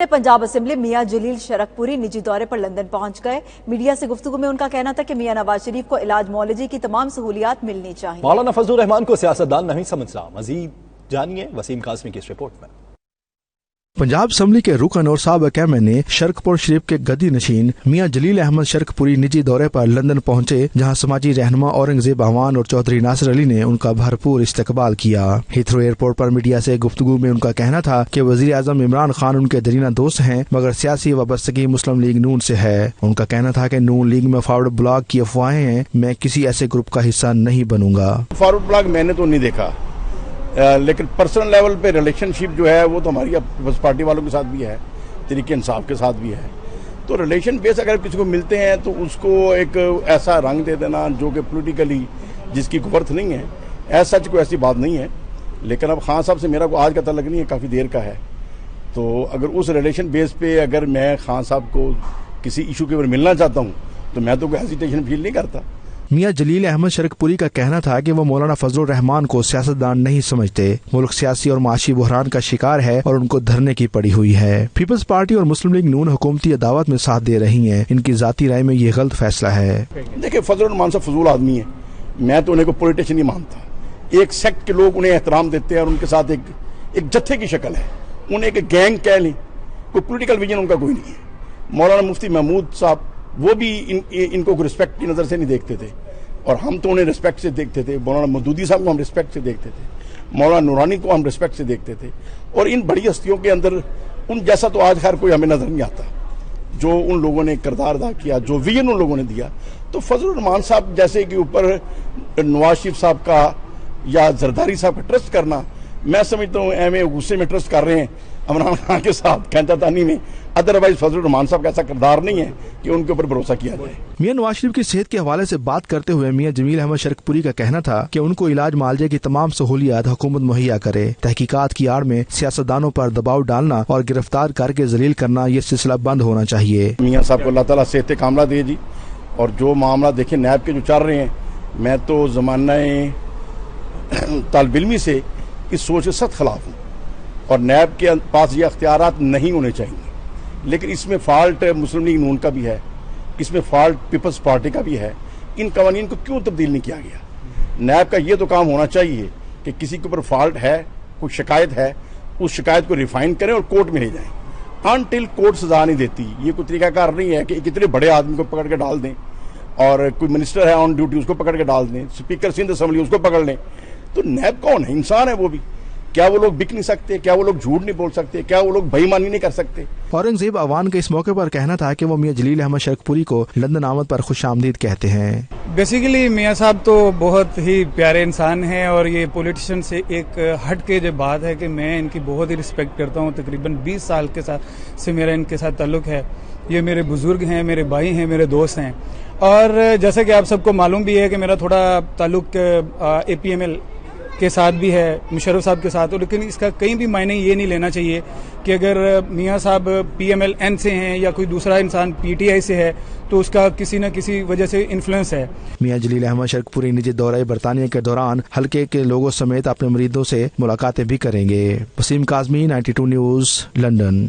Punjab assembly मियां जलील शरकपुरी निजी दौरे पर लंदन पहुंच गए। मीडिया से गुफ्तगू में उनका कहना था कि मियां नवाज शरीफ को इलाज मौलजी की तमाम सहूलियात मिलनी चाहिए। मौलाना फजल-ur-रहमान को सियासतदान नहीं समझता, मजीद जानिए वसीम कासमी की इस रिपोर्ट में। पंजाब असम्बली के रुकन और साहब अकैमे ने शरकपुर शरीफ के गद्दी नशीन मियां जलील अहमद शरकपुरी निजी दौरे पर लंदन पहुंचे, जहां समाजी रहनुमा औरंगजेब अवान और चौधरी नासिर अली ने उनका भरपूर इस्तकबाल किया। हीथ्रो एयरपोर्ट पर मीडिया से गुफ्तगू में उनका कहना था कि वजीर आजम इमरान खान उनके दरीना दोस्त हैं, मगर सियासी वाबस्तगी मुस्लिम लीग नून से है। उनका कहना था कि नून लीग में फॉरवर्ड ब्लॉक की अफवाहें हैं, मैं किसी ऐसे ग्रुप का हिस्सा नहीं बनूंगा। फॉरवर्ड ब्लॉक मैंने तो नहीं देखा, लेकिन पर्सनल लेवल पे रिलेशनशिप जो है वो तो हमारी बस पार्टी वालों के साथ भी है, तरीके इंसाफ के साथ भी है। तो रिलेशन बेस अगर किसी को मिलते हैं तो उसको एक ऐसा रंग दे देना जो कि पॉलिटिकली जिसकी कोई वर्थ नहीं है, ऐसा सच कोई ऐसी बात नहीं है। लेकिन अब खान साहब से मेरा कोई आज का तल्लुक नहीं है, काफ़ी देर का है। तो अगर उस रिलेशन बेस पे अगर मैं खान साहब को किसी इशू के ऊपर मिलना चाहता हूँ तो मैं तो कोई हेजिटेशन फील नहीं करता। मियां जलील अहमद शरकपुरी का कहना था कि वो मौलाना फजल-ur-रहमान को सियासतदान नहीं समझते। मुल्क सियासी और माशी बुहरान का शिकार है और उनको धरने की पड़ी हुई है। पीपल्स पार्टी और मुस्लिम लीग नून हुकूमती अदावत में साथ दे रही है। इनकी जाती राय में ये गलत फैसला है। देखिए, फजल-ur-रहमान साहब फजूल आदमी है, मैं तो उन्हें को पॉलिटिशियन नहीं मानता। एक सेक्ट के लोग उन्हें एहतराम देते हैं और उनके साथ एक जत्थे की शक्ल है, उन्हें एक गैंग कह लें, कोई पोलिटिकल विजन उनका कोई नहीं है। मौलाना मुफ्ती महमूद साहब वो भी इनको रिस्पेक्ट की नज़र से नहीं देखते थे और हम तो उन्हें रिस्पेक्ट से देखते थे। मौलाना मदूदी साहब को हम रिस्पेक्ट से देखते थे, मौलाना नूरानी को हम रिस्पेक्ट से देखते थे। और इन बड़ी हस्तियों के अंदर उन जैसा तो आज खैर कोई हमें नजर नहीं आता, जो उन लोगों ने किरदार अदा किया, जो विजन उन लोगों ने दिया। तो फजल-ur-रहमान साहब जैसे कि ऊपर नवाज शरीफ साहब का या जरदारी साहब का ट्रस्ट करना, मैं समझता हूँ एम गुस्से में ट्रस्ट कर रहे हैं इमरान खान के साथ कहतातानी में। अदरवाइज फजल-ur-रहमान साहब का ऐसा किरदार नहीं है कि उनके ऊपर भरोसा किया जाए। मियां नवाज शरीफ की सेहत के हवाले से बात करते हुए मियां जलील अहमद शरकपुरी का कहना था कि उनको इलाज मुआवजे की तमाम सहूलियात हुकूमत मुहैया करे। तहकीकात की आड़ में सियासतदानों पर दबाव डालना और गिरफ्तार करके जलील करना, ये सिलसिला बंद होना चाहिए। मियां साहब को अल्लाह ताला सेहत कामला दे जी। और जो मामला देखे नैब के जो चल रहे हैं, मैं तो जमाना तालिब इल्मी से इस सोच के सख्त खिलाफ हूँ और नैब के पास ये अख्तियारात नहीं होने चाहिए। लेकिन इसमें फॉल्ट मुस्लिम लीग नून का भी है, इसमें फॉल्ट पीपल्स पार्टी का भी है। इन कवानीन को क्यों तब्दील नहीं किया गया? नैब का ये तो काम होना चाहिए कि किसी के ऊपर फॉल्ट है, कोई शिकायत है, उस शिकायत को रिफाइन करें और कोर्ट में ले जाएं। अनटिल कोर्ट सजा नहीं देती, ये कोई तरीकाकार नहीं है कि कितने बड़े आदमी को पकड़ के डाल दें और कोई मिनिस्टर है ऑन ड्यूटी उसको पकड़ के डाल दें, स्पीकर सिंध असेंबली उसको पकड़ लें। तो नैब कौन है? इंसान है वो भी। क्या वो लोग बिक नहीं सकते? क्या वो लोग झूठ नहीं बोल सकते? क्या वो लोग बेईमानी नहीं कर सकते? औरंगजेब अवान का इस मौके पर कहना था कि वो मियां जलील अहमद शरकपुरी को लंदन आमद पर खुशामदीद कहते हैं। बेसिकली मियां साहब तो बहुत ही प्यारे इंसान हैं और ये पॉलिटिशियन से एक हट के जो बात है कि मैं इनकी बहुत ही रिस्पेक्ट करता हूँ। तकरीबन 20 साल के साथ से मेरा इनके साथ ताल्लुक है। ये मेरे बुजुर्ग हैं, मेरे भाई हैं, मेरे दोस्त हैं। और जैसे कि आप सबको मालूम भी है कि मेरा थोड़ा ताल्लुक APML के साथ भी है, मुशर्रफ साहब के साथ। लेकिन इसका कहीं भी मायने ये नहीं लेना चाहिए कि अगर मियां साहब PMLN से हैं या कोई दूसरा इंसान PTI से है तो उसका किसी न किसी वजह से इन्फ्लुएंस है। मियां जलील अहमद शरकपुरी निजी दौरे बरतानिया के दौरान हल्के के लोगों समेत अपने मरीजों से मुलाकातें भी करेंगे। Waseem Qasmi, 92 news, London.